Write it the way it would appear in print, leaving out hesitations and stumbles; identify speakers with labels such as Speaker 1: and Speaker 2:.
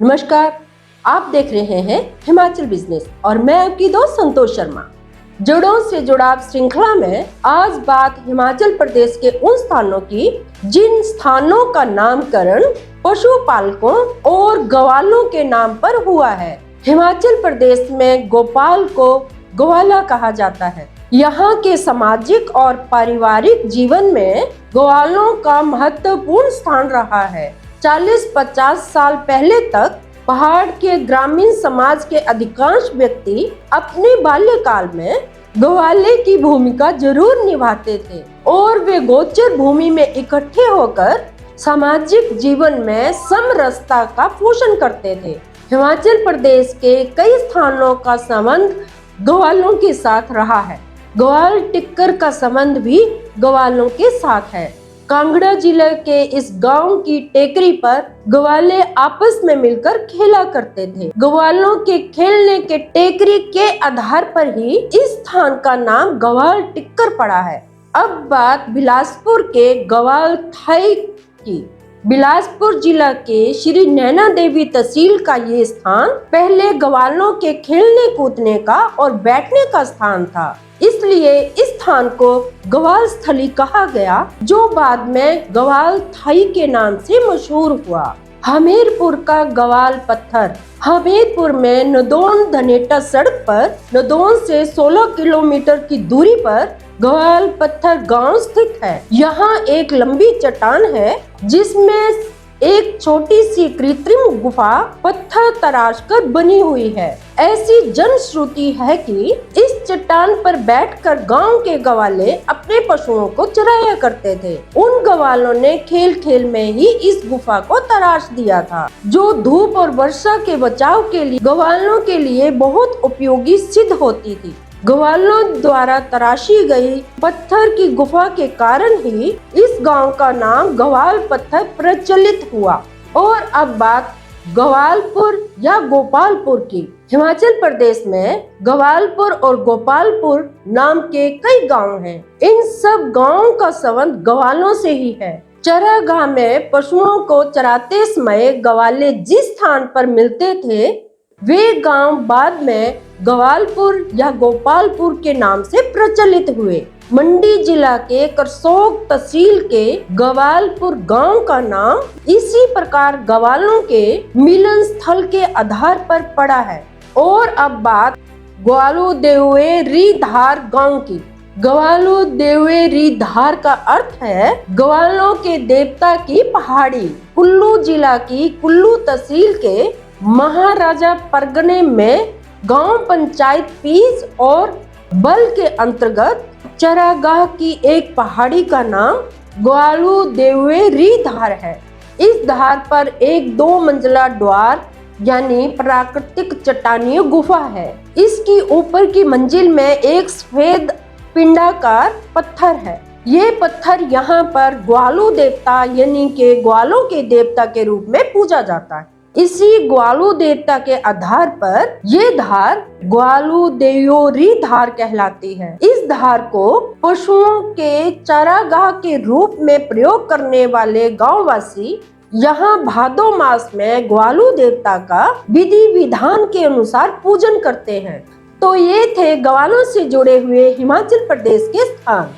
Speaker 1: नमस्कार, आप देख रहे हैं हिमाचल बिजनेस और मैं आपकी दोस्त संतोष शर्मा। जड़ों से जुड़ाव श्रृंखला में आज बात हिमाचल प्रदेश के उन स्थानों की जिन स्थानों का नामकरण पशुपालकों और ग्वालों के नाम पर हुआ है। हिमाचल प्रदेश में गोपाल को ग्वाला कहा जाता है। यहाँ के सामाजिक और पारिवारिक जीवन में ग्वालों का महत्वपूर्ण स्थान रहा है। 40-50 साल पहले तक पहाड़ के ग्रामीण समाज के अधिकांश व्यक्ति अपने बाल्यकाल में ग्वाले की भूमिका जरूर निभाते थे और वे गोचर भूमि में इकट्ठे होकर सामाजिक जीवन में समरसता का पोषण करते थे। हिमाचल प्रदेश के कई स्थानों का संबंध ग्वालों के साथ रहा है। ग्वाल टिक्कर का संबंध भी ग्वालों के साथ है। कांगड़ा जिले के इस गांव की टेकरी पर ग्वाले आपस में मिलकर खेला करते थे। ग्वालों के खेलने के टेकरी के आधार पर ही इस स्थान का नाम ग्वाल टिक्कर पड़ा है। अब बात बिलासपुर के ग्वाल थाई की। बिलासपुर जिला के श्री नैना देवी तहसील का ये स्थान पहले ग्वालों के खेलने कूदने का और बैठने का स्थान था, इसलिए इस स्थान को ग्वाल स्थली कहा गया, जो बाद में ग्वाल थाई के नाम से मशहूर हुआ। हमीरपुर का ग्वाल पत्थर। हमीरपुर में नदौन धनेटा सड़क पर नदौन से 16 किलोमीटर की दूरी पर ग्वाल पत्थर गांव स्थित है। यहाँ एक लंबी चट्टान है जिसमें एक छोटी सी कृत्रिम गुफा पत्थर तराश कर बनी हुई है। ऐसी जनश्रुति है कि इस चट्टान पर बैठकर गांव के ग्वाले अपने पशुओं को चराया करते थे। उन ग्वालों ने खेल खेल में ही इस गुफा को तराश दिया था, जो धूप और वर्षा के बचाव के लिए ग्वालों के लिए बहुत उपयोगी सिद्ध होती थी। ग्वालों द्वारा तराशी गई पत्थर की गुफा के कारण ही इस गांव का नाम ग्वाल पत्थर प्रचलित हुआ। और अब बात ग्वालपुर या गोपालपुर की। हिमाचल प्रदेश में ग्वालपुर और गोपालपुर नाम के कई गांव हैं। इन सब गांवों का संबंध ग्वालों से ही है। चरागाह में पशुओं को चराते समय ग्वाले जिस स्थान पर मिलते थे, वे गांव बाद में ग्वालपुर या गोपालपुर के नाम से प्रचलित हुए। मंडी जिला के करसोग तहसील के ग्वालपुर गांव का नाम इसी प्रकार ग्वालों के मिलन स्थल के आधार पर पड़ा है। और अब बात ग्वालू देवे री धार गांव की। ग्वालू देवे री धार का अर्थ है ग्वालों के देवता की पहाड़ी। कुल्लू जिला की कुल्लू तहसील के महाराजा परगने में गांव पंचायत पीस और बल के अंतर्गत चरागाह की एक पहाड़ी का नाम ग्वालू देवे री धार है। इस धार पर एक 2 मंजिला द्वार यानी प्राकृतिक चट्टानी गुफा है। इसकी ऊपर की मंजिल में एक सफेद पिंडाकार पत्थर है। ये पत्थर यहाँ पर ग्वालू देवता यानी के ग्वालों के देवता के रूप में पूजा जाता है। इसी ग्वालू देवता के आधार पर ये धार ग्वालू देयोरी धार कहलाती है। इस धार को पशुओं के चारागाह के रूप में प्रयोग करने वाले गांववासी यहाँ भादो मास में ग्वालू देवता का विधि विधान के अनुसार पूजन करते हैं। तो ये थे ग्वालों से जुड़े हुए हिमाचल प्रदेश के स्थान।